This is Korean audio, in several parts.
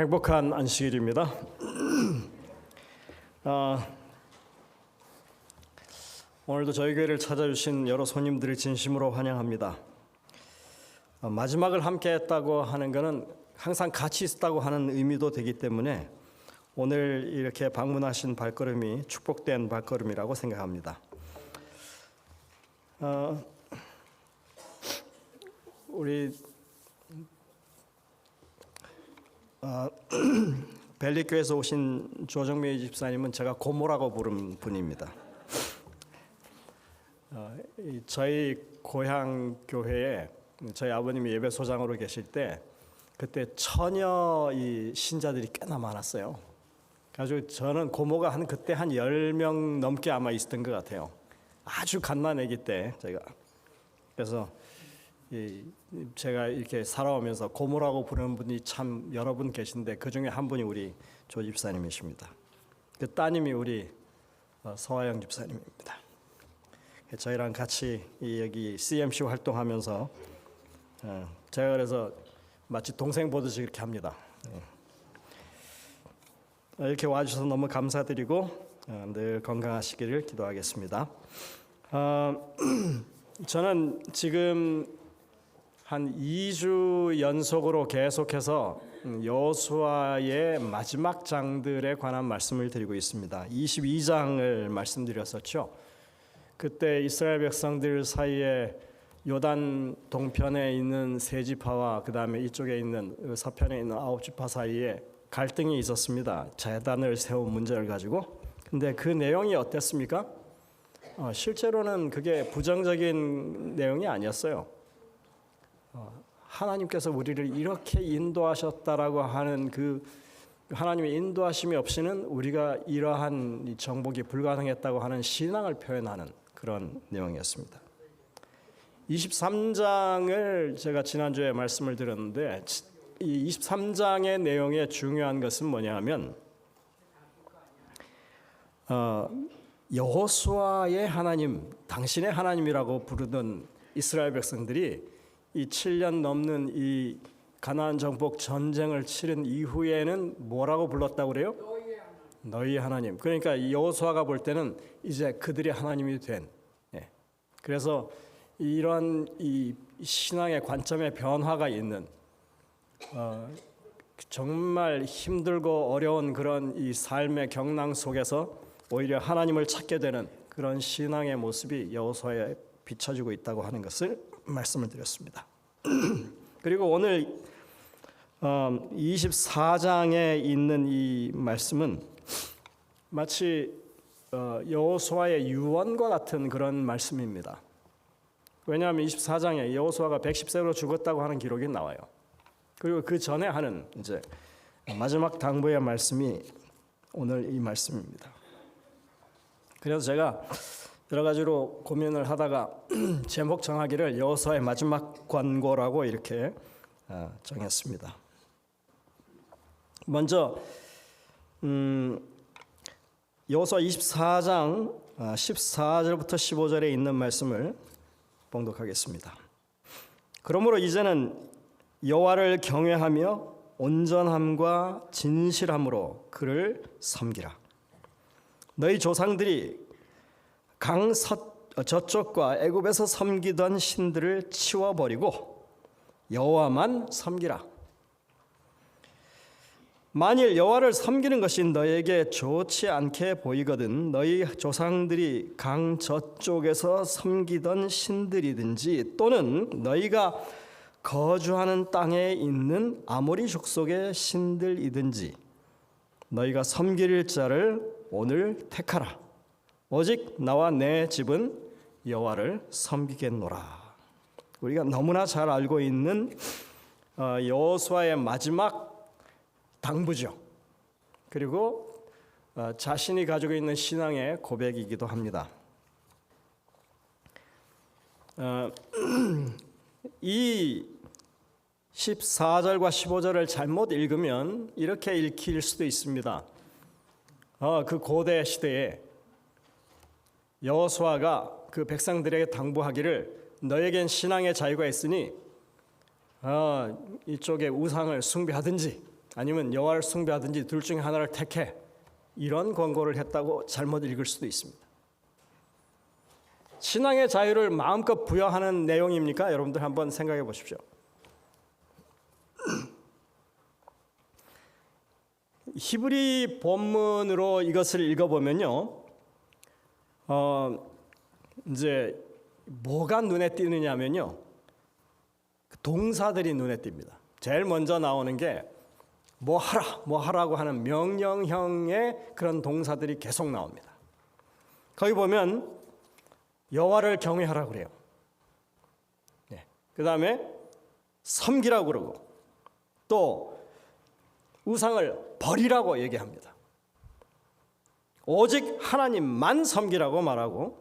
행복한 안식일입니다. 오늘도 저희 교회를 찾아주신 여러 손님들을 진심으로 환영합니다. 마지막을 함께 했다고 하는 것은 항상 같이 있었다고 하는 의미도 되기 때문에 오늘 이렇게 방문하신 발걸음이 축복된 발걸음이라고 생각합니다. 우리 벨리교에서 오신 조정미 집사님은 제가 고모라고 부른 분입니다. 저희 고향 교회에 저희 아버님이 예배소장으로 계실 때 그때 처녀 이 신자들이 꽤나 많았어요. 그래서 저는 고모가 그때 한 10명 넘게 아마 있었던 것 같아요. 아주 갓난아기 때 제가. 그래서 제가 이렇게 살아오면서 고모라고 부르는 분이 참 여러 분 계신데 그 중에 한 분이 우리 조 집사님이십니다. 그 따님이 우리 서화영 집사님입니다. 저희랑 같이 여기 CMC 활동하면서 제가 그래서 마치 동생 보듯이 이렇게 합니다. 이렇게 와주셔서 너무 감사드리고 늘 건강하시기를 기도하겠습니다. 저는 지금 한 2주 연속으로 계속해서 여호수아의 마지막 장들에 관한 말씀을 드리고 있습니다. 22장을 말씀드렸었죠. 그때 이스라엘 백성들 사이에 요단 동편에 있는 세 지파와 그 다음에 이쪽에 있는 서편에 있는 9지파 사이에 갈등이 있었습니다. 제단을 세운 문제를 가지고. 근데 그 내용이 어땠습니까? 실제로는 그게 부정적인 내용이 아니었어요. 하나님께서 우리를 이렇게 인도하셨다라고 하는 그 하나님의 인도하심이 없이는 우리가 이러한 정복이 불가능했다고 하는 신앙을 표현하는 그런 내용이었습니다. 23장을 제가 지난주에 말씀을 드렸는데 이 23장의 내용의 중요한 것은 뭐냐 하면 여호수아의 하나님, 당신의 하나님이라고 부르던 이스라엘 백성들이 이 7년 넘는 이 가나안 정복 전쟁을 치른 이후에는 뭐라고 불렀다고 그래요? 너희 하나님. 그러니까 여호수아가 볼 때는 이제 그들이 하나님이 된. 그래서 이런 이 신앙의 관점의 변화가 있는 정말 힘들고 어려운 그런 이 삶의 경랑 속에서 오히려 하나님을 찾게 되는 그런 신앙의 모습이 여호수아에 비춰지고 있다고 하는 것을 말씀을 드렸습니다. 그리고 오늘 24장에 있는 이 말씀은 마치 여호수아의 유언과 같은 그런 말씀입니다. 왜냐하면 24장에 여호수아가 110세로 죽었다고 하는 기록이 나와요. 그리고 그 전에 하는 이제 마지막 당부의 말씀이 오늘 이 말씀입니다. 그래서 제가 여러 가지로 고민을 하다가 제목 정하기를 여호수아의 마지막 권고라고 이렇게 정했습니다. 먼저 여호수아 24장 14절부터 15절에 있는 말씀을 봉독하겠습니다. 그러므로 이제는 여호와를 경외하며 온전함과 진실함으로 그를 섬기라. 너희 조상들이 강 저쪽과 애굽에서 섬기던 신들을 치워버리고 여호와만 섬기라. 만일 여호와를 섬기는 것이 너에게 좋지 않게 보이거든 너희 조상들이 강 저쪽에서 섬기던 신들이든지 또는 너희가 거주하는 땅에 있는 아모리 족속의 신들이든지 너희가 섬길 자를 오늘 택하라. 오직 나와 내 집은 여호와를 섬기겠노라. 우리가 너무나 잘 알고 있는 여호수아의 마지막 당부죠. 그리고 자신이 가지고 있는 신앙의 고백이기도 합니다. 이 14절과 15절을 잘못 읽으면 이렇게 읽힐 수도 있습니다. 그 고대 시대에 여호수아가 그 백성들에게 당부하기를 너에겐 신앙의 자유가 있으니 이쪽에 우상을 숭배하든지 아니면 여호와를 숭배하든지 둘 중에 하나를 택해, 이런 권고를 했다고 잘못 읽을 수도 있습니다. 신앙의 자유를 마음껏 부여하는 내용입니까? 여러분들 한번 생각해 보십시오. 히브리 본문으로 이것을 읽어보면요, 이제 뭐가 눈에 띄느냐면요, 동사들이 눈에 띕니다. 제일 먼저 나오는 게 뭐 하라, 뭐 하라고 하는 명령형의 그런 동사들이 계속 나옵니다. 거기 보면 여호와를 경외하라고 그래요. 네. 그 다음에 섬기라고 그러고, 또 우상을 버리라고 얘기합니다. 오직 하나님만 섬기라고 말하고,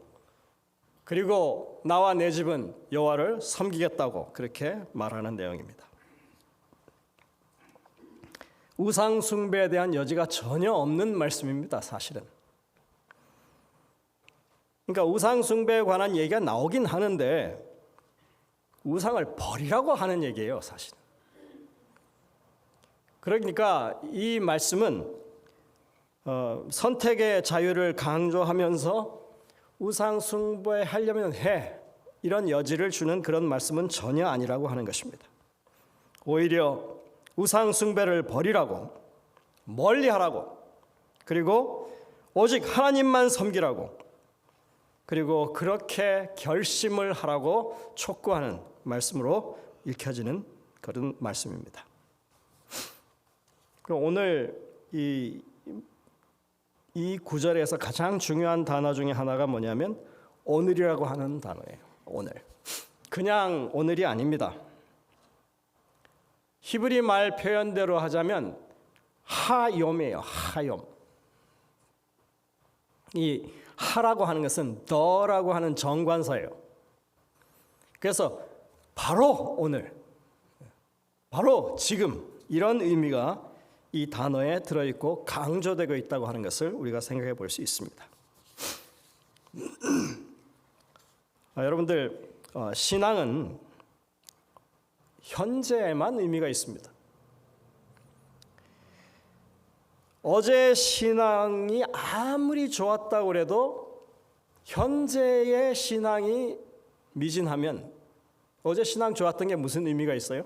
그리고 나와 내 집은 여호와를 섬기겠다고 그렇게 말하는 내용입니다. 우상 숭배에 대한 여지가 전혀 없는 말씀입니다, 사실은. 그러니까 우상 숭배에 관한 얘기가 나오긴 하는데 우상을 버리라고 하는 얘기예요, 사실은. 그러니까 이 말씀은 선택의 자유를 강조하면서 우상 숭배하려면 해, 이런 여지를 주는 그런 말씀은 전혀 아니라고 하는 것입니다. 오히려 우상 숭배를 버리라고, 멀리하라고, 그리고 오직 하나님만 섬기라고, 그리고 그렇게 결심을 하라고 촉구하는 말씀으로 읽혀지는 그런 말씀입니다. 오늘 이 구절에서 가장 중요한 단어 중에 하나가 뭐냐면 오늘이라고 하는 단어예요. 오늘. 그냥 오늘이 아닙니다. 히브리 말 표현대로 하자면 하욤이에요. 하욤. 이 하라고 하는 것은 더라고 하는 정관사예요. 그래서 바로 오늘, 바로 지금, 이런 의미가 이 단어에 들어있고 강조되고 있다고 하는 것을 우리가 생각해 볼 수 있습니다. 여러분들, 신앙은 현재에만 의미가 있습니다. 어제 신앙이 아무리 좋았다고 해도 현재의 신앙이 미진하면 어제 신앙 좋았던 게 무슨 의미가 있어요?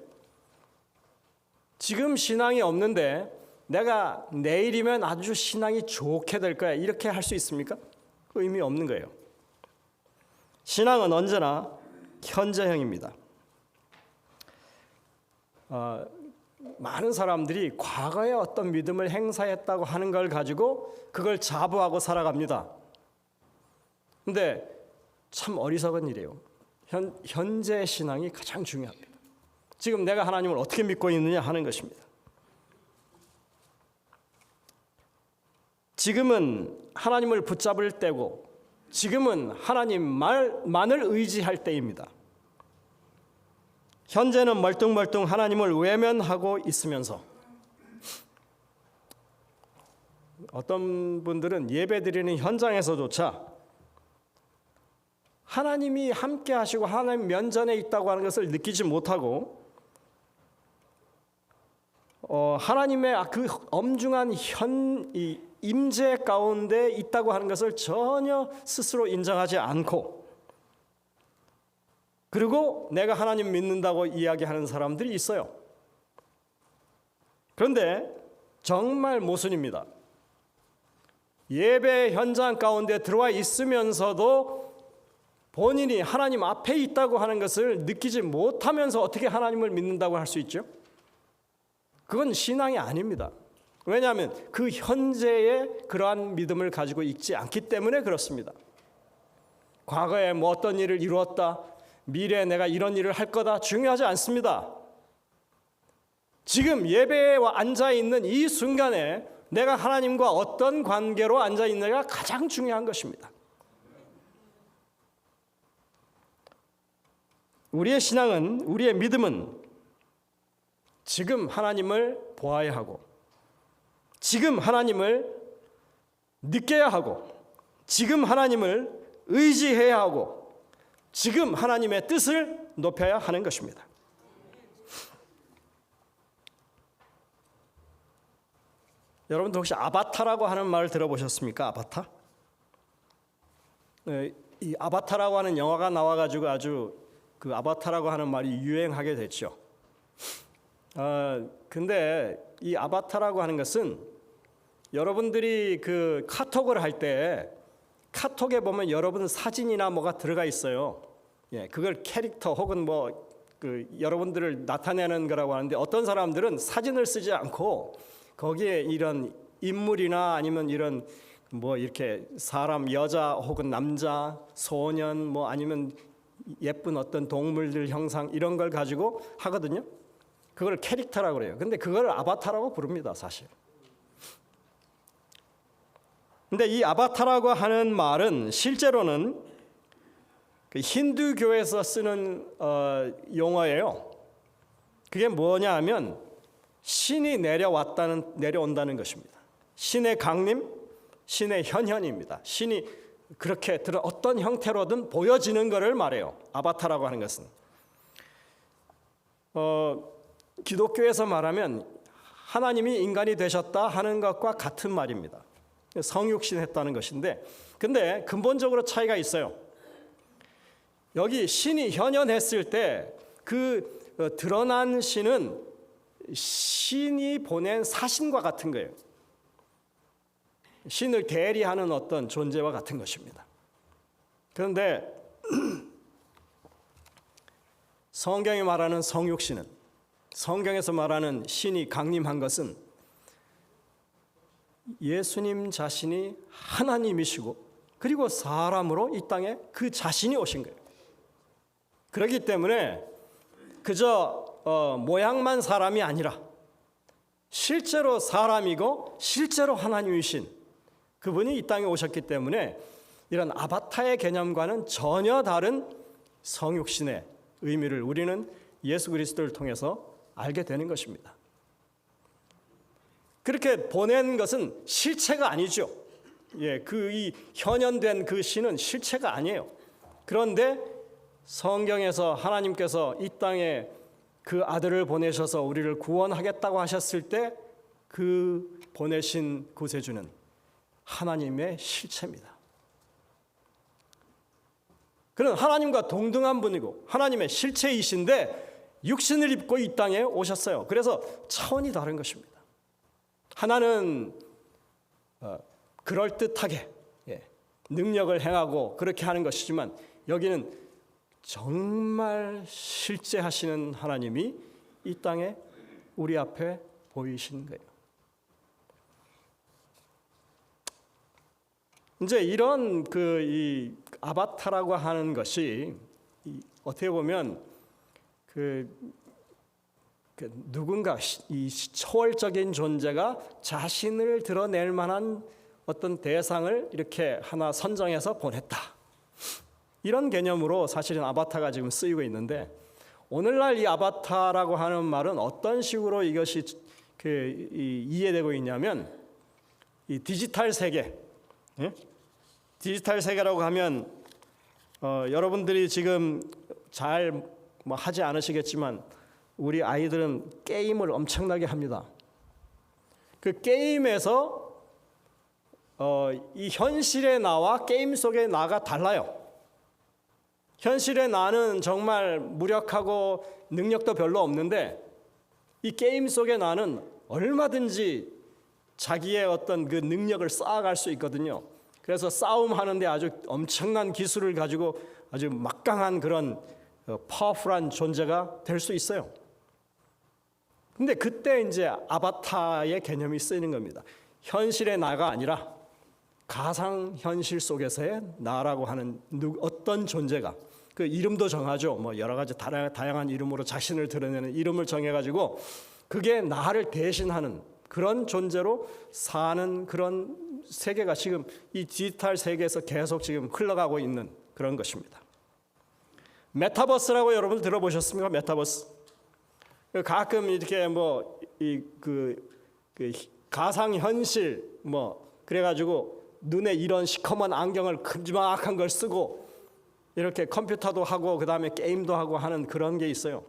지금 신앙이 없는데 내가 내일이면 아주 신앙이 좋게 될 거야, 이렇게 할 수 있습니까? 그 의미 없는 거예요. 신앙은 언제나 현재형입니다. 많은 사람들이 과거에 어떤 믿음을 행사했다고 하는 걸 가지고 그걸 자부하고 살아갑니다. 근데 참 어리석은 일이에요. 현재 신앙이 가장 중요합니다. 지금 내가 하나님을 어떻게 믿고 있느냐 하는 것입니다. 지금은 하나님을 붙잡을 때고, 지금은 하나님만을 의지할 때입니다. 현재는 멀뚱멀뚱 하나님을 외면하고 있으면서, 어떤 분들은 예배드리는 현장에서조차 하나님이 함께 하시고 하나님 면전에 있다고 하는 것을 느끼지 못하고 하나님의 그 엄중한 임재 가운데 있다고 하는 것을 전혀 스스로 인정하지 않고, 그리고 내가 하나님 믿는다고 이야기하는 사람들이 있어요. 그런데 정말 모순입니다. 예배 현장 가운데 들어와 있으면서도 본인이 하나님 앞에 있다고 하는 것을 느끼지 못하면서 어떻게 하나님을 믿는다고 할 수 있죠? 그건 신앙이 아닙니다. 왜냐하면 그 현재의 그러한 믿음을 가지고 있지 않기 때문에 그렇습니다. 과거에 뭐 어떤 일을 이루었다, 미래에 내가 이런 일을 할 거다, 중요하지 않습니다. 지금 예배에 앉아있는 이 순간에 내가 하나님과 어떤 관계로 앉아있느냐가 가장 중요한 것입니다. 우리의 신앙은, 우리의 믿음은 지금 하나님을 보아야 하고, 지금 하나님을 느껴야 하고, 지금 하나님을 의지해야 하고, 지금 하나님의 뜻을 높여야 하는 것입니다. 여러분들 혹시 아바타라고 하는 말 들어보셨습니까? 아바타? 이 아바타라고 하는 영화가 나와가지고 아주 그 아바타라고 하는 말이 유행하게 됐죠. 근데 이 아바타라고 하는 것은 여러분들이 그 카톡을 할 때 카톡에 보면 여러분 사진이나 뭐가 들어가 있어요. 예, 그걸 캐릭터 혹은 뭐 그 여러분들을 나타내는 거라고 하는데 어떤 사람들은 사진을 쓰지 않고 거기에 이런 인물이나 아니면 이런 뭐 이렇게 사람 여자 혹은 남자 소년 뭐 아니면 예쁜 어떤 동물들 형상 이런 걸 가지고 하거든요. 그걸 캐릭터라고 그래요. 근데 그걸 아바타라고 부릅니다, 사실. 근데 이 아바타라고 하는 말은 실제로는 그 힌두교에서 쓰는 용어예요. 그게 뭐냐 하면 신이 내려온다는 것입니다. 신의 강림, 신의 현현입니다. 신이 그렇게 어떤 형태로든 보여지는 것을 말해요. 아바타라고 하는 것은. 기독교에서 말하면 하나님이 인간이 되셨다 하는 것과 같은 말입니다. 성육신했다는 것인데, 근데 근본적으로 차이가 있어요. 여기 신이 현현했을 때 그 드러난 신은 신이 보낸 사신과 같은 거예요. 신을 대리하는 어떤 존재와 같은 것입니다. 그런데 성경이 말하는 성육신은, 성경에서 말하는 신이 강림한 것은 예수님 자신이 하나님이시고 그리고 사람으로 이 땅에 그 자신이 오신 거예요. 그렇기 때문에 그저 모양만 사람이 아니라 실제로 사람이고 실제로 하나님이신 그분이 이 땅에 오셨기 때문에 이런 아바타의 개념과는 전혀 다른 성육신의 의미를 우리는 예수 그리스도를 통해서 알게 되는 것입니다. 그렇게 보낸 것은 실체가 아니죠. 예, 이 현현된 그 신은 실체가 아니에요. 그런데 성경에서 하나님께서 이 땅에 그 아들을 보내셔서 우리를 구원하겠다고 하셨을 때 그 보내신 구세주는 하나님의 실체입니다. 그는 하나님과 동등한 분이고 하나님의 실체이신데 육신을 입고 이 땅에 오셨어요. 그래서 차원이 다른 것입니다. 하나는 그럴듯하게 능력을 행하고 그렇게 하는 것이지만 여기는 정말 실제하시는 하나님이 이 땅에 우리 앞에 보이신 거예요. 이제 이런 이 아바타라고 하는 것이 어떻게 보면 누군가 이 초월적인 존재가 자신을 드러낼 만한 어떤 대상을 이렇게 하나 선정해서 보냈다. 이런 개념으로 사실은 아바타가 지금 쓰이고 있는데 오늘날 이 아바타라고 하는 말은 어떤 식으로 이것이 이해되고 있냐면 이 디지털 세계, 디지털 세계라고 하면 여러분들이 지금 잘 뭐 하지 않으시겠지만 우리 아이들은 게임을 엄청나게 합니다. 그 게임에서 이 현실의 나와 게임 속의 나가 달라요. 현실의 나는 정말 무력하고 능력도 별로 없는데 이 게임 속의 나는 얼마든지 자기의 어떤 그 능력을 쌓아갈 수 있거든요. 그래서 싸움하는데 아주 엄청난 기술을 가지고 아주 막강한 그런 파워풀한 존재가 될 수 있어요. 근데 그때 이제 아바타의 개념이 쓰이는 겁니다. 현실의 나가 아니라 가상 현실 속에서의 나라고 하는 어떤 존재가 그 이름도 정하죠. 뭐 여러 가지 다양한 이름으로 자신을 드러내는 이름을 정해가지고 그게 나를 대신하는 그런 존재로 사는 그런 세계가 지금 이 디지털 세계에서 계속 지금 흘러가고 있는 그런 것입니다. 메타버스라고 여러분 들어보셨습니까? 메타버스. 가끔 이렇게 뭐 가상 현실 뭐 그래가지고 눈에 이런 시커먼 안경을 큼지막한 걸 쓰고 이렇게 컴퓨터도 하고 그 다음에 게임도 하고 하는 그런 게 있어요.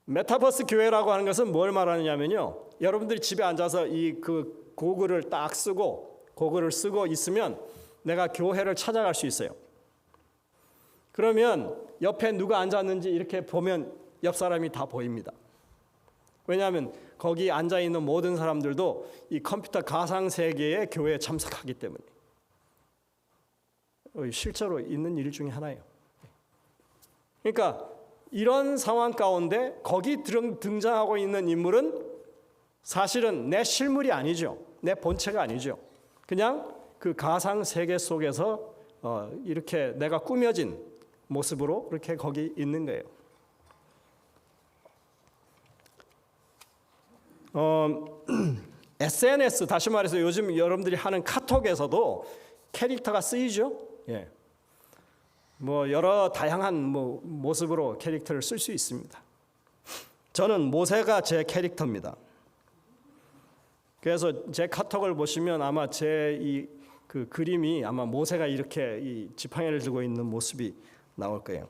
메타버스 교회라고 하는 것은 뭘 말하느냐면요, 여러분들이 집에 앉아서 이 그 고글을 딱 쓰고 고글을 쓰고 있으면 내가 교회를 찾아갈 수 있어요. 그러면 옆에 누가 앉았는지 이렇게 보면 옆 사람이 다 보입니다. 왜냐하면 거기 앉아 있는 모든 사람들도 이 컴퓨터 가상 세계의 교회에 참석하기 때문에 실제로 있는 일 중에 하나예요. 그러니까 이런 상황 가운데 거기 등장하고 있는 인물은 사실은 내 실물이 아니죠. 내 본체가 아니죠. 그냥 그 가상 세계 속에서 이렇게 내가 꾸며진 모습으로 이렇게 거기 있는 거예요. SNS, 다시 말해서 요즘 여러분들이 하는 카톡에서도 캐릭터가 쓰이죠. 예. 뭐 여러 다양한 모습으로 캐릭터를 쓸 수 있습니다. 저는 모세가 제 캐릭터입니다. 그래서 제 카톡을 보시면 아마 제 이 그 그림이 아마 모세가 이렇게 이 지팡이를 들고 있는 모습이 나올 거예요.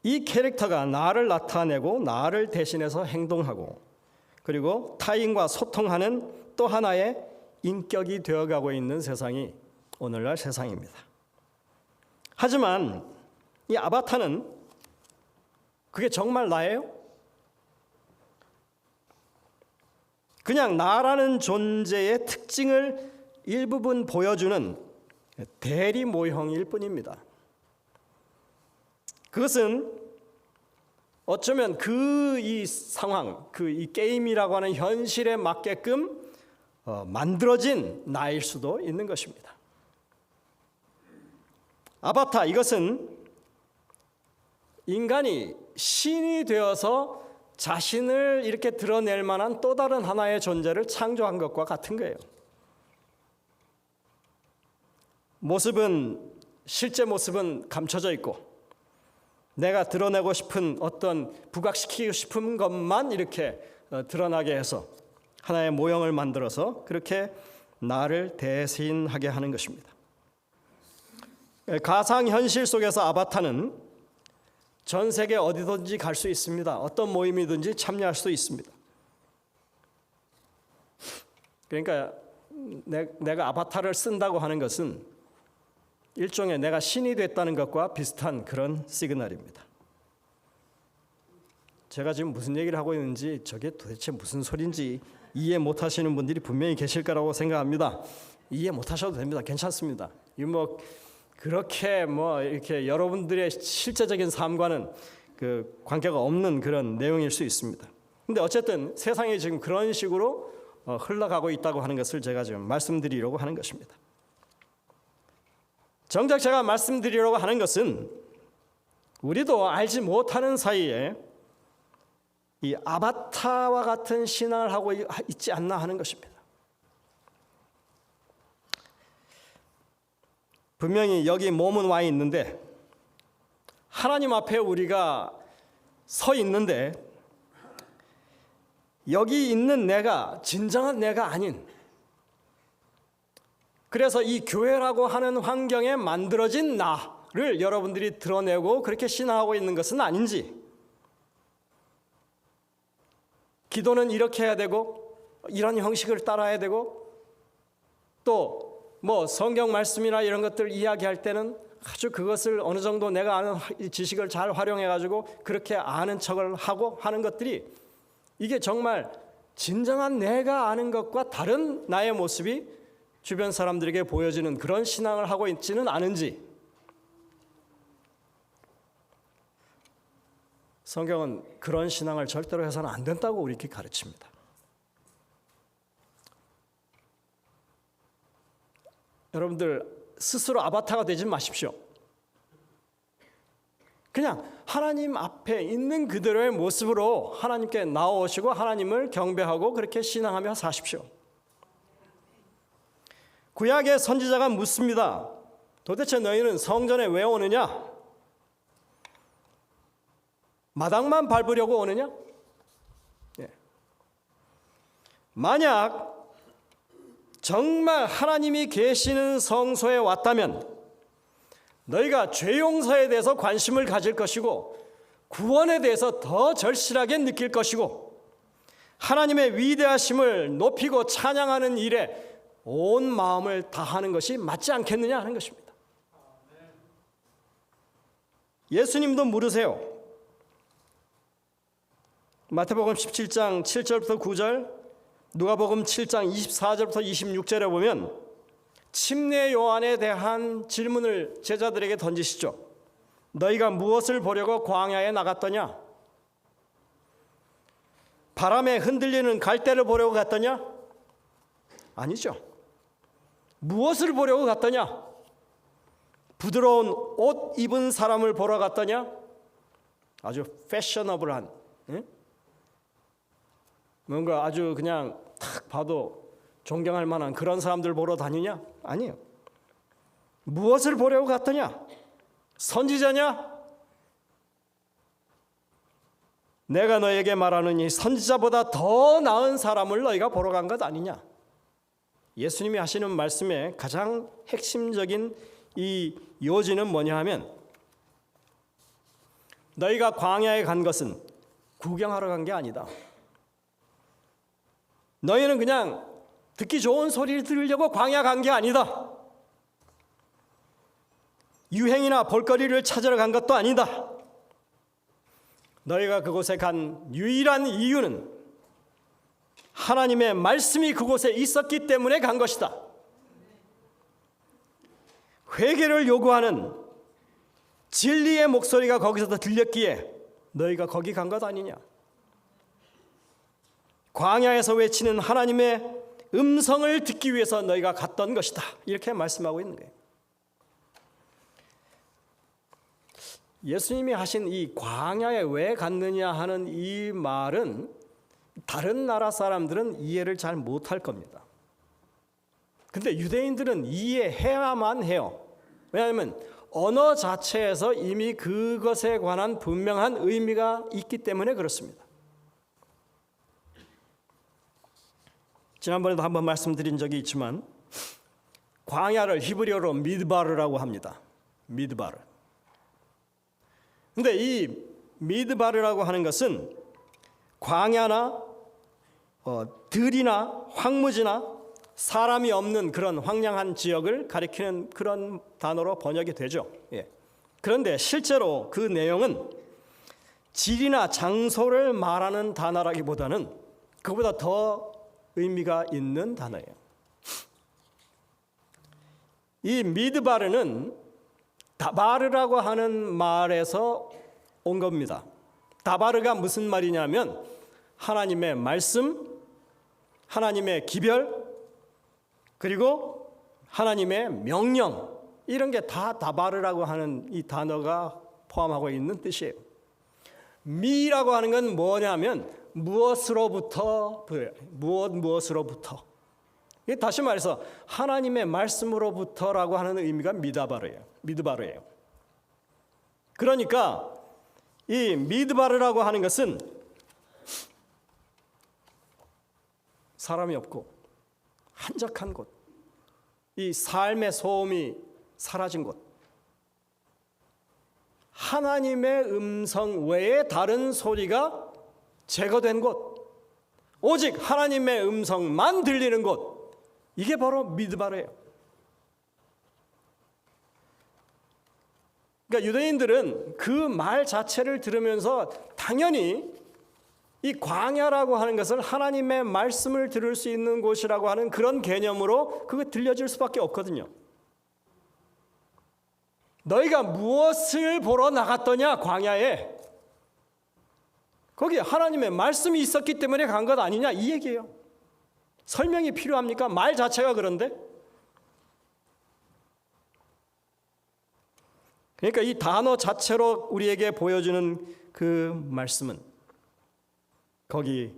이 캐릭터가 나를 나타내고 나를 대신해서 행동하고 그리고 타인과 소통하는 또 하나의 인격이 되어가고 있는 세상이 오늘날 세상입니다. 하지만 이 아바타는 그게 정말 나예요? 그냥 나라는 존재의 특징을 일부분 보여주는 대리 모형일 뿐입니다. 그것은 어쩌면 그 이 상황, 그 이 게임이라고 하는 현실에 맞게끔 만들어진 나일 수도 있는 것입니다. 아바타, 이것은 인간이 신이 되어서 자신을 이렇게 드러낼 만한 또 다른 하나의 존재를 창조한 것과 같은 거예요. 실제 모습은 감춰져 있고 내가 드러내고 싶은 어떤 부각시키고 싶은 것만 이렇게 드러나게 해서 하나의 모형을 만들어서 그렇게 나를 대신하게 하는 것입니다. 가상현실 속에서 아바타는 전 세계 어디든지 갈 수 있습니다. 어떤 모임이든지 참여할 수 있습니다. 그러니까 내가 아바타를 쓴다고 하는 것은 일종의 내가 신이 됐다는 것과 비슷한 그런 시그널입니다. 제가 지금 무슨 얘기를 하고 있는지 저게 도대체 무슨 소리인지 이해 못하시는 분들이 분명히 계실 거라고 생각합니다. 이해 못하셔도 됩니다. 괜찮습니다. 이거 그렇게 이렇게 여러분들의 실제적인 삶과는 그 관계가 없는 그런 내용일 수 있습니다. 근데 어쨌든 세상이 지금 그런 식으로 흘러가고 있다고 하는 것을 제가 지금 말씀드리려고 하는 것입니다. 정작 제가 말씀드리려고 하는 것은 우리도 알지 못하는 사이에 이 아바타와 같은 신앙을 하고 있지 않나 하는 것입니다. 분명히 여기 몸은 와 있는데 하나님 앞에 우리가 서 있는데 여기 있는 내가 진정한 내가 아닌, 그래서 이 교회라고 하는 환경에 만들어진 나를 여러분들이 드러내고 그렇게 신앙하고 있는 것은 아닌지, 기도는 이렇게 해야 되고 이런 형식을 따라야 되고 또 성경 말씀이나 이런 것들 이야기할 때는 아주 그것을 어느 정도 내가 아는 지식을 잘 활용해가지고 그렇게 아는 척을 하고 하는 것들이 이게 정말 진정한 내가 아는 것과 다른 나의 모습이 주변 사람들에게 보여지는 그런 신앙을 하고 있지는 않은지, 성경은 그런 신앙을 절대로 해서는 안 된다고 우리에게 가르칩니다. 여러분들 스스로 아바타가 되지 마십시오. 그냥 하나님 앞에 있는 그대로의 모습으로 하나님께 나오시고 하나님을 경배하고 그렇게 신앙하며 사십시오. 구약의 선지자가 묻습니다. 도대체 너희는 성전에 왜 오느냐? 마당만 밟으려고 오느냐? 만약 정말 하나님이 계시는 성소에 왔다면 너희가 죄 용서에 대해서 관심을 가질 것이고 구원에 대해서 더 절실하게 느낄 것이고 하나님의 위대하심을 높이고 찬양하는 일에 온 마음을 다하는 것이 맞지 않겠느냐 하는 것입니다. 예수님도 물으세요. 마태복음 17장 7절부터 9절, 누가복음 7장 24절부터 26절에 보면 침례 요한에 대한 질문을 제자들에게 던지시죠. 너희가 무엇을 보려고 광야에 나갔더냐? 바람에 흔들리는 갈대를 보려고 갔더냐? 아니죠. 무엇을 보려고 갔더냐? 부드러운 옷 입은 사람을 보러 갔더냐? 아주 패셔너블한, 뭔가 아주 그냥 딱 봐도 존경할 만한 그런 사람들 보러 다니냐? 아니에요. 무엇을 보려고 갔더냐? 선지자냐? 내가 너에게 말하는 이 선지자보다 더 나은 사람을 너희가 보러 간 것 아니냐? 예수님이 하시는 말씀의 가장 핵심적인 이 요지는 뭐냐 하면, 너희가 광야에 간 것은 구경하러 간 게 아니다. 너희는 그냥 듣기 좋은 소리를 들으려고 광야 간 게 아니다. 유행이나 볼거리를 찾으러 간 것도 아니다. 너희가 그곳에 간 유일한 이유는 하나님의 말씀이 그곳에 있었기 때문에 간 것이다. 회개를 요구하는 진리의 목소리가 거기서 들렸기에 너희가 거기 간 것 아니냐. 광야에서 외치는 하나님의 음성을 듣기 위해서 너희가 갔던 것이다. 이렇게 말씀하고 있는 거예요. 예수님이 하신 이 광야에 왜 갔느냐 하는 이 말은 다른 나라 사람들은 이해를 잘 못할 겁니다. 근데 유대인들은 이해해야만 해요. 왜냐하면 언어 자체에서 이미 그것에 관한 분명한 의미가 있기 때문에 그렇습니다. 지난번에도 한번 말씀드린 적이 있지만 광야를 히브리어로 미드바르라고 합니다. 미드바르. 근데 이 미드바르라고 하는 것은 광야나 들이나 황무지나 사람이 없는 그런 황량한 지역을 가리키는 그런 단어로 번역이 되죠. 그런데 실제로 그 내용은 질이나 장소를 말하는 단어라기보다는 그보다 더 의미가 있는 단어예요. 이 미드바르는 다바르라고 하는 말에서 온 겁니다. 다바르가 무슨 말이냐면 하나님의 말씀, 하나님의 기별, 그리고 하나님의 명령, 이런 게 다 다바르라고 하는 이 단어가 포함하고 있는 뜻이에요. 미라고 하는 건 뭐냐면 무엇으로부터, 무엇으로부터. 다시 말해서 하나님의 말씀으로부터라고 하는 의미가 미드바르예요. 그러니까 이 미드바르라고 하는 것은 사람이 없고 한적한 곳, 이 삶의 소음이 사라진 곳, 하나님의 음성 외에 다른 소리가 제거된 곳, 오직 하나님의 음성만 들리는 곳, 이게 바로 미드바르예요. 그러니까 유대인들은 그 말 자체를 들으면서 당연히 이 광야라고 하는 것을 하나님의 말씀을 들을 수 있는 곳이라고 하는 그런 개념으로 그거 들려질 수밖에 없거든요. 너희가 무엇을 보러 나갔더냐 광야에? 거기 하나님의 말씀이 있었기 때문에 간 것 아니냐 이 얘기예요. 설명이 필요합니까? 말 자체가 그런데. 그러니까 이 단어 자체로 우리에게 보여주는 그 말씀은 거기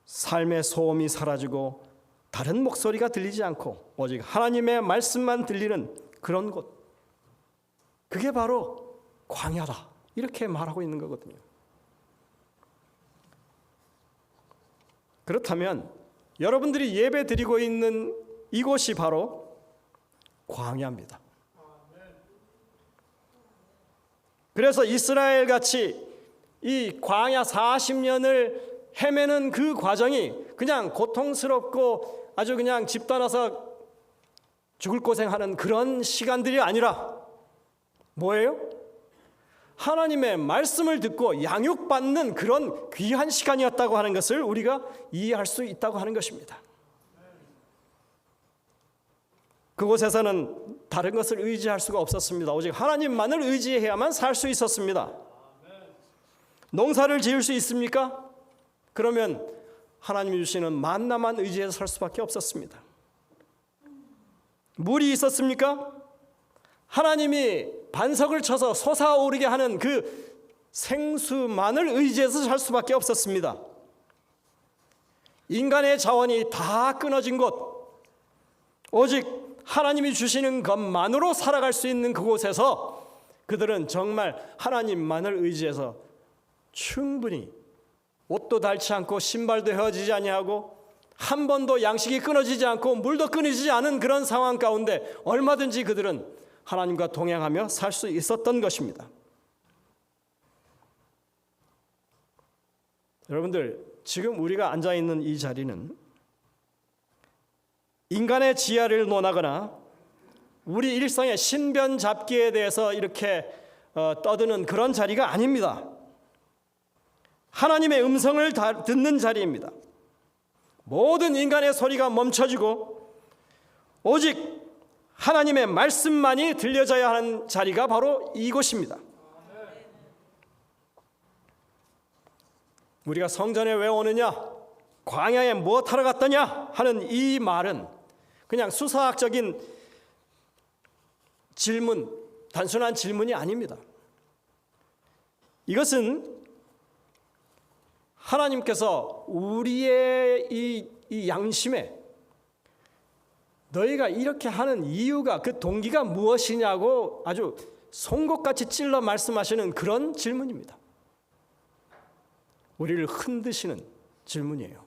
삶의 소음이 사라지고 다른 목소리가 들리지 않고 오직 하나님의 말씀만 들리는 그런 곳, 그게 바로 광야다, 이렇게 말하고 있는 거거든요. 그렇다면 여러분들이 예배 드리고 있는 이곳이 바로 광야입니다. 그래서 이스라엘 같이 이 광야 40년을 헤매는 그 과정이 그냥 고통스럽고 아주 그냥 집 떠나서 죽을 고생하는 그런 시간들이 아니라 뭐예요? 하나님의 말씀을 듣고 양육받는 그런 귀한 시간이었다고 하는 것을 우리가 이해할 수 있다고 하는 것입니다. 그곳에서는 다른 것을 의지할 수가 없었습니다. 오직 하나님만을 의지해야만 살 수 있었습니다. 농사를 지을 수 있습니까? 그러면 하나님이 주시는 만나만 의지해서 살 수밖에 없었습니다. 물이 있었습니까? 하나님이 반석을 쳐서 솟아오르게 하는 그 생수만을 의지해서 살 수밖에 없었습니다. 인간의 자원이 다 끊어진 곳, 오직 하나님이 주시는 것만으로 살아갈 수 있는 그곳에서 그들은 정말 하나님만을 의지해서 충분히 옷도 닳지 않고 신발도 헤어지지 아니하고 한 번도 양식이 끊어지지 않고 물도 끊어지지 않은 그런 상황 가운데 얼마든지 그들은 하나님과 동행하며 살 수 있었던 것입니다. 여러분들, 지금 우리가 앉아있는 이 자리는 인간의 지혜를 논하거나 우리 일상의 신변 잡기에 대해서 이렇게 떠드는 그런 자리가 아닙니다. 하나님의 음성을 듣는 자리입니다. 모든 인간의 소리가 멈춰지고 오직 하나님의 말씀만이 들려져야 하는 자리가 바로 이곳입니다. 우리가 성전에 왜 오느냐, 광야에 무엇하러 갔더냐 하는 이 말은 그냥 수사학적인 질문, 단순한 질문이 아닙니다. 이것은 하나님께서 우리의 이 양심에 너희가 이렇게 하는 이유가, 그 동기가 무엇이냐고 아주 송곳같이 찔러 말씀하시는 그런 질문입니다. 우리를 흔드시는 질문이에요.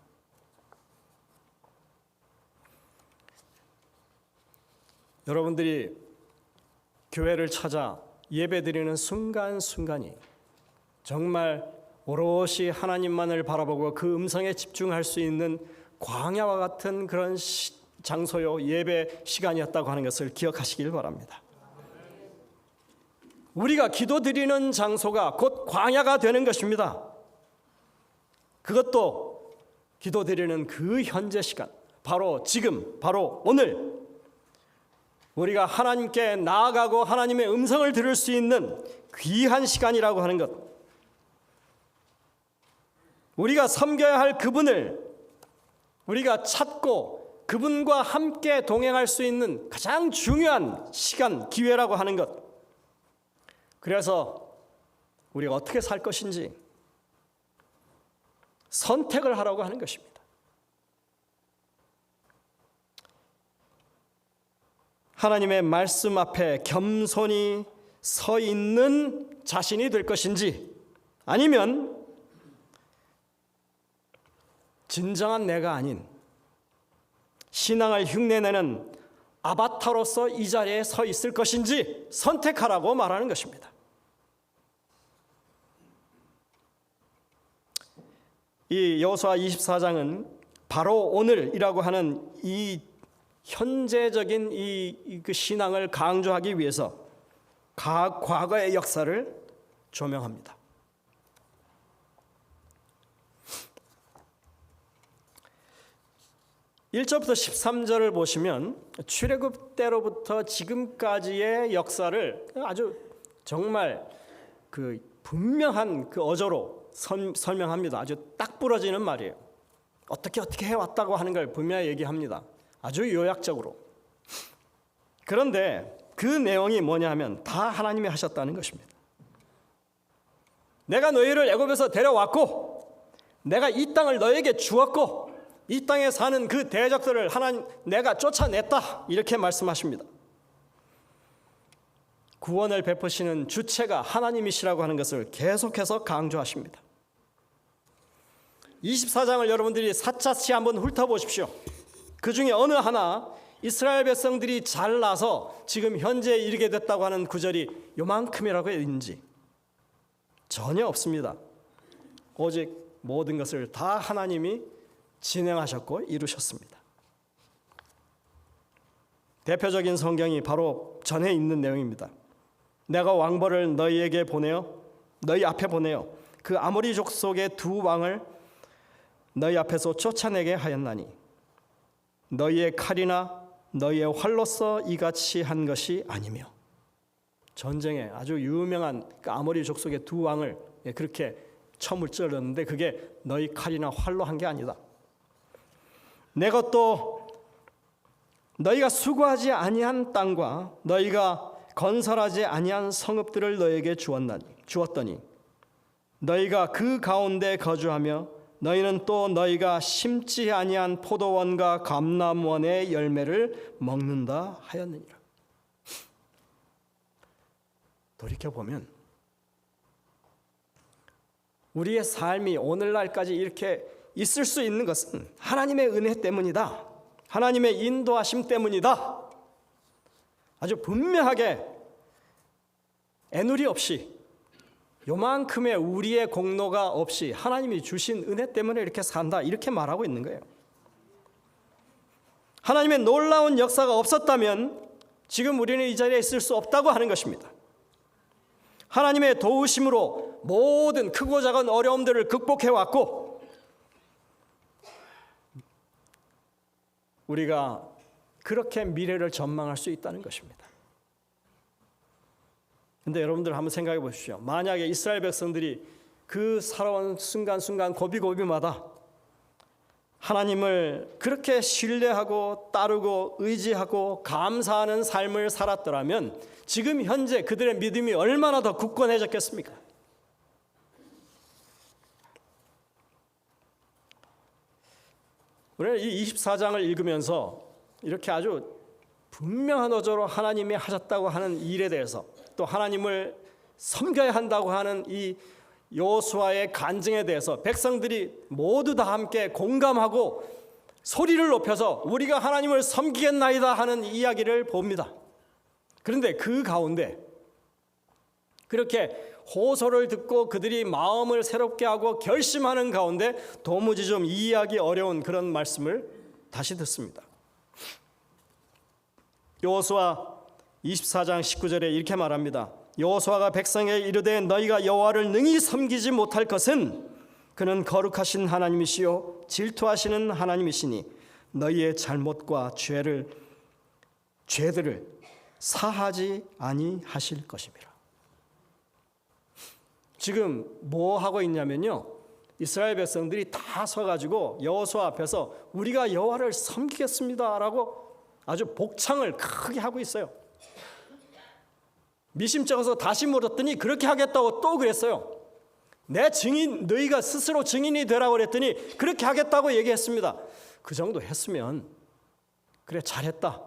여러분들이 교회를 찾아 예배드리는 순간순간이 정말 오롯이 하나님만을 바라보고 그 음성에 집중할 수 있는 광야와 같은 그런 장소요, 예배 시간이었다고 하는 것을 기억하시길 바랍니다. 우리가 기도드리는 장소가 곧 광야가 되는 것입니다. 그것도 기도드리는 그 현재 시간, 바로 지금, 바로 오늘 우리가 하나님께 나아가고 하나님의 음성을 들을 수 있는 귀한 시간이라고 하는 것, 우리가 섬겨야 할 그분을 우리가 찾고 그분과 함께 동행할 수 있는 가장 중요한 시간, 기회라고 하는 것, 그래서 우리가 어떻게 살 것인지 선택을 하라고 하는 것입니다. 하나님의 말씀 앞에 겸손히 서 있는 자신이 될 것인지, 아니면 진정한 내가 아닌 신앙을 흉내내는 아바타로서 이 자리에 서 있을 것인지 선택하라고 말하는 것입니다. 이 여호수아 24장은 바로 오늘이라고 하는 이 현재적인 그 신앙을 강조하기 위해서 과거의 역사를 조명합니다. 1절부터 13절을 보시면 출애굽 때로부터 지금까지의 역사를 아주 정말 그 분명한 그 어조로 설명합니다. 아주 딱 부러지는 말이에요. 어떻게 해왔다고 하는 걸 분명히 얘기합니다. 아주 요약적으로. 그런데 그 내용이 뭐냐 하면 다 하나님이 하셨다는 것입니다. 내가 너희를 애굽에서 데려왔고 내가 이 땅을 너에게 주었고 이 땅에 사는 그 대적들을 하나님 내가 쫓아냈다, 이렇게 말씀하십니다. 구원을 베푸시는 주체가 하나님이시라고 하는 것을 계속해서 강조하십니다. 24장을 여러분들이 사차시 한번 훑어보십시오. 그 중에 어느 하나 이스라엘 백성들이 잘나서 지금 현재 이르게 됐다고 하는 구절이 요만큼이라고 있는지 전혀 없습니다. 오직 모든 것을 다 하나님이 진행하셨고 이루셨습니다. 대표적인 성경이 바로 전에 있는 내용입니다. 내가 왕벌을 너희에게 보내어 너희 앞에 보내어 그 아모리 족속의 두 왕을 너희 앞에서 쫓아내게 하였나니 너희의 칼이나 너희의 활로서 이같이 한 것이 아니며. 전쟁에 아주 유명한 그 아모리 족속의 두 왕을 그렇게 처음을 찔렀는데 그게 너희 칼이나 활로 한 게 아니다. 내가 또 너희가 수고하지 아니한 땅과 너희가 건설하지 아니한 성읍들을 너희에게 주었더니 너희가 그 가운데 거주하며 너희는 또 너희가 심지 아니한 포도원과 감람원의 열매를 먹는다 하였느니라. 돌이켜보면 우리의 삶이 오늘날까지 이렇게 있을 수 있는 것은 하나님의 은혜 때문이다. 하나님의 인도하심 때문이다. 아주 분명하게 애누리 없이 요만큼의 우리의 공로가 없이 하나님이 주신 은혜 때문에 이렇게 산다, 이렇게 말하고 있는 거예요. 하나님의 놀라운 역사가 없었다면 지금 우리는 이 자리에 있을 수 없다고 하는 것입니다. 하나님의 도우심으로 모든 크고 작은 어려움들을 극복해왔고 우리가 그렇게 미래를 전망할 수 있다는 것입니다. 근데 여러분들 한번 생각해 보십시오. 만약에 이스라엘 백성들이 그 살아온 순간순간 고비고비마다 하나님을 그렇게 신뢰하고 따르고 의지하고 감사하는 삶을 살았더라면 지금 현재 그들의 믿음이 얼마나 더 굳건해졌겠습니까? 우리는 이 24장을 읽으면서 이렇게 아주 분명한 어조로 하나님이 하셨다고 하는 일에 대해서 또 하나님을 섬겨야 한다고 하는 이 여호수아의 간증에 대해서 백성들이 모두 다 함께 공감하고 소리를 높여서 우리가 하나님을 섬기겠나이다 하는 이야기를 봅니다. 그런데 그 가운데 그렇게 호소를 듣고 그들이 마음을 새롭게 하고 결심하는 가운데 도무지 좀 이해하기 어려운 그런 말씀을 다시 듣습니다. 여호수아 24장 19절에 이렇게 말합니다. 여호수아가 백성에게 이르되 너희가 여호와를 능히 섬기지 못할 것은 그는 거룩하신 하나님이시요 질투하시는 하나님이시니 너희의 잘못과 죄들을 사하지 아니하실 것입니다. 지금 뭐 하고 있냐면요, 이스라엘 백성들이 다 서가지고 여호수아 앞에서 우리가 여호와를 섬기겠습니다라고 아주 복창을 크게 하고 있어요. 미심쩍어서 다시 물었더니 그렇게 하겠다고 또 그랬어요. 내 증인, 너희가 스스로 증인이 되라고 그랬더니 그렇게 하겠다고 얘기했습니다. 그 정도 했으면 그래 잘했다,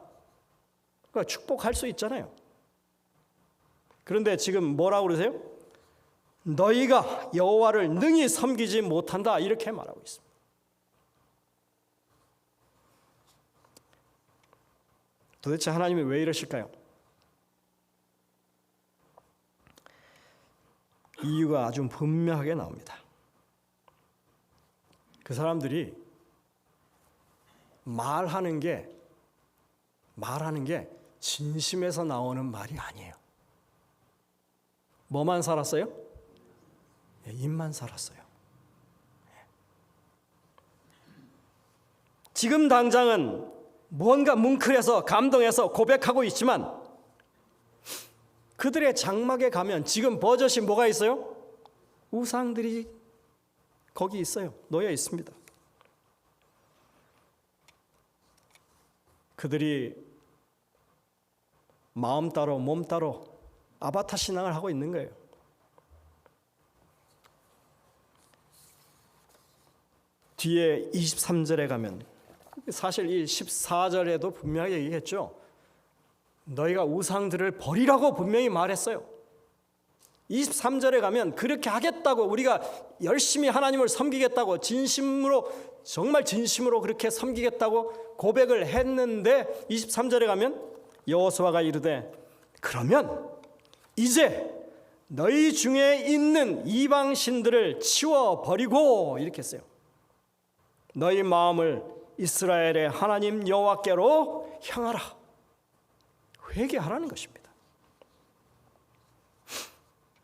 그러니까 축복할 수 있잖아요. 그런데 지금 뭐라고 그러세요? 너희가 여호와를 능히 섬기지 못한다, 이렇게 말하고 있습니다. 도대체 하나님이 왜 이러실까요? 이유가 아주 분명하게 나옵니다. 그 사람들이 말하는 게 진심에서 나오는 말이 아니에요. 뭐만 살았어요? 입만 살았어요. 지금 당장은 뭔가 뭉클해서 감동해서 고백하고 있지만 그들의 장막에 가면 지금 버젓이 뭐가 있어요? 우상들이 거기 있어요. 놓여 있습니다. 그들이 마음 따로 몸 따로 아바타 신앙을 하고 있는 거예요. 뒤에 23절에 가면, 사실 이 14절에도 분명하게 얘기했죠. 너희가 우상들을 버리라고 분명히 말했어요. 23절에 가면 그렇게 하겠다고, 우리가 열심히 하나님을 섬기겠다고 진심으로, 정말 진심으로 그렇게 섬기겠다고 고백을 했는데 23절에 가면 여호수아가 이르되 그러면 이제 너희 중에 있는 이방 신들을 치워 버리고 이렇게 했어요. 너희 마음을 이스라엘의 하나님 여호와께로 향하라. 회개하라는 것입니다.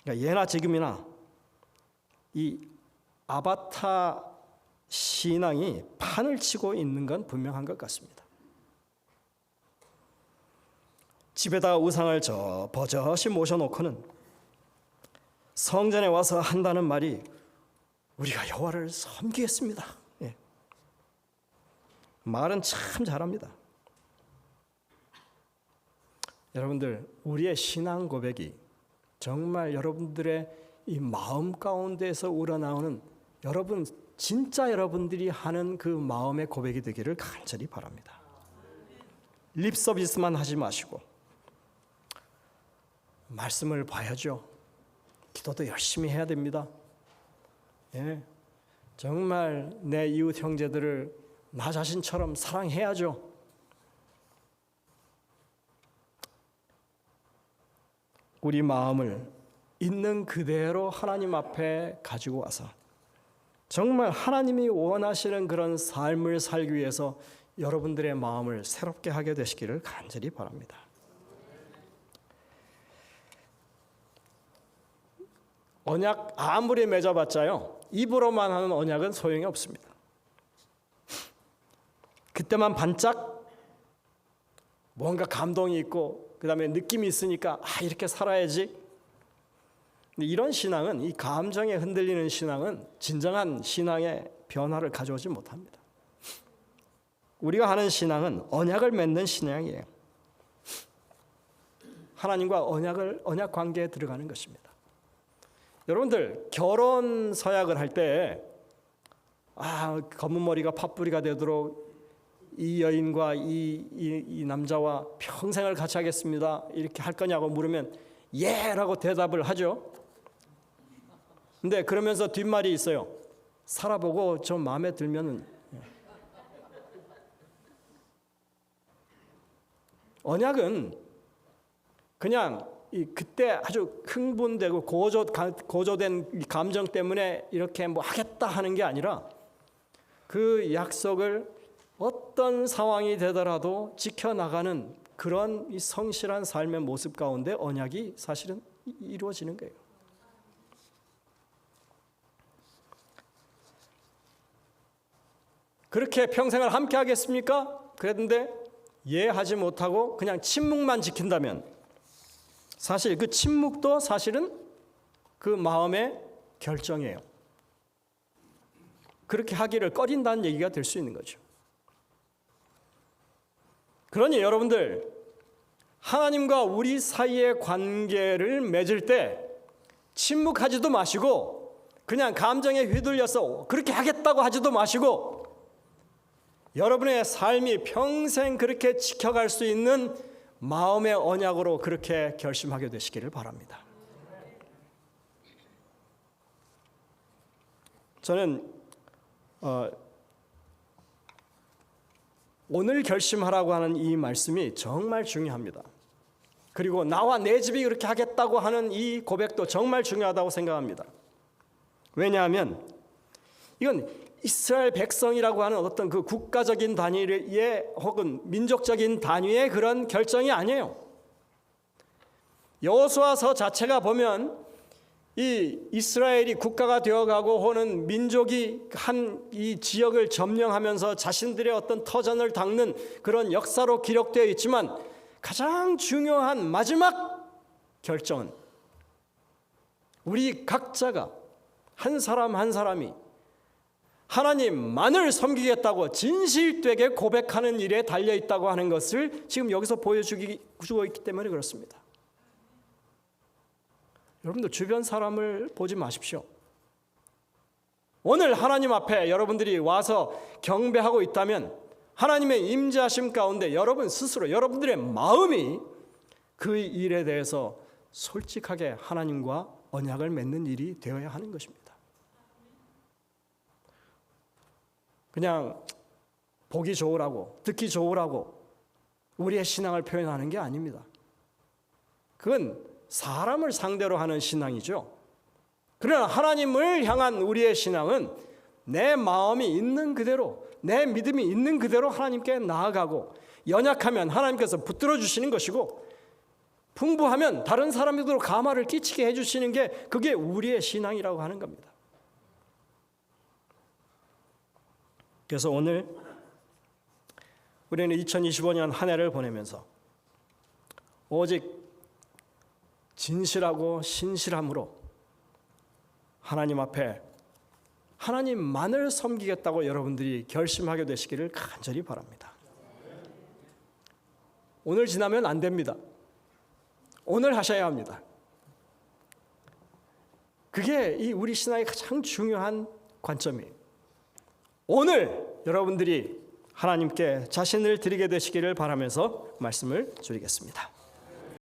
그러니까 예나 지금이나 이 아바타 신앙이 판을 치고 있는 건 분명한 것 같습니다. 집에다가 우상을 버젓이 모셔놓고는 성전에 와서 한다는 말이 우리가 여호와를 섬기겠습니다. 예. 말은 참 잘합니다. 여러분들, 우리의 신앙 고백이 정말 여러분들의 이 마음 가운데서 우러나오는 여러분 진짜 여러분들이 하는 그 마음의 고백이 되기를 간절히 바랍니다. 립 서비스만 하지 마시고 말씀을 봐야죠. 기도도 열심히 해야 됩니다. 예, 정말 내 이웃 형제들을 나 자신처럼 사랑해야죠. 우리 마음을 있는 그대로 하나님 앞에 가지고 와서 정말 하나님이 원하시는 그런 삶을 살기 위해서 여러분들의 마음을 새롭게 하게 되시기를 간절히 바랍니다. 언약 아무리 맺어봤자요, 입으로만 하는 언약은 소용이 없습니다. 그때만 반짝 뭔가 감동이 있고 그 다음에 느낌이 있으니까 이렇게 살아야지. 이런 신앙은, 이 감정에 흔들리는 신앙은 진정한 신앙의 변화를 가져오지 못합니다. 우리가 하는 신앙은 언약을 맺는 신앙이에요. 하나님과 언약 관계에 들어가는 것입니다. 여러분들, 결혼 서약을 할 때 검은 머리가 팥뿌리가 되도록 이 여인과 이 남자와 평생을 같이 하겠습니다, 이렇게 할 거냐고 물으면 예라고 대답을 하죠. 근데 그러면서 뒷말이 있어요. 살아보고 좀 마음에 들면은. 언약은 그냥 그때 아주 흥분되고 고조된 감정 때문에 이렇게 뭐 하겠다 하는 게 아니라 그 약속을 어떤 상황이 되더라도 지켜나가는 그런 이 성실한 삶의 모습 가운데 언약이 사실은 이루어지는 거예요. 그렇게 평생을 함께 하겠습니까? 그랬는데 하지 못하고 그냥 침묵만 지킨다면 사실 그 침묵도 사실은 그 마음의 결정이에요. 그렇게 하기를 꺼린다는 얘기가 될 수 있는 거죠. 그러니 여러분들, 하나님과 우리 사이의 관계를 맺을 때 침묵하지도 마시고 그냥 감정에 휘둘려서 그렇게 하겠다고 하지도 마시고 여러분의 삶이 평생 그렇게 지켜갈 수 있는 마음의 언약으로 그렇게 결심하게 되시기를 바랍니다. 저는 오늘 결심하라고 하는 이 말씀이 정말 중요합니다. 그리고 나와 내 집이 그렇게 하겠다고 하는 이 고백도 정말 중요하다고 생각합니다. 왜냐하면 이건 이스라엘 백성이라고 하는 어떤 그 국가적인 단위의 혹은 민족적인 단위의 그런 결정이 아니에요. 여호수아서 자체가 보면 이 이스라엘이 국가가 되어가고 하는 민족이 한 이 지역을 점령하면서 자신들의 어떤 터전을 닦는 그런 역사로 기록되어 있지만 가장 중요한 마지막 결정은 우리 각자가 한 사람 한 사람이 하나님만을 섬기겠다고 진실되게 고백하는 일에 달려있다고 하는 것을 지금 여기서 보여주고 있기 때문에 그렇습니다. 여러분들 주변 사람을 보지 마십시오. 오늘 하나님 앞에 여러분들이 와서 경배하고 있다면 하나님의 임재하심 가운데 여러분 스스로 여러분들의 마음이 그 일에 대해서 솔직하게 하나님과 언약을 맺는 일이 되어야 하는 것입니다. 그냥 보기 좋으라고 듣기 좋으라고 우리의 신앙을 표현하는 게 아닙니다. 그건 사람을 상대로 하는 신앙이죠. 그러나 하나님을 향한 우리의 신앙은 내 마음이 있는 그대로, 내 믿음이 있는 그대로 하나님께 나아가고, 연약하면 하나님께서 붙들어 주시는 것이고, 풍부하면 다른 사람들도 감화를 끼치게 해주시는 게 그게 우리의 신앙이라고 하는 겁니다. 그래서 오늘 우리는 2025년 한 해를 보내면서 오직 진실하고 신실함으로 하나님 앞에 하나님만을 섬기겠다고 여러분들이 결심하게 되시기를 간절히 바랍니다. 오늘 지나면 안 됩니다. 오늘 하셔야 합니다. 그게 이 우리 신앙의 가장 중요한 관점이에요. 오늘 여러분들이 하나님께 자신을 드리게 되시기를 바라면서 말씀을 드리겠습니다.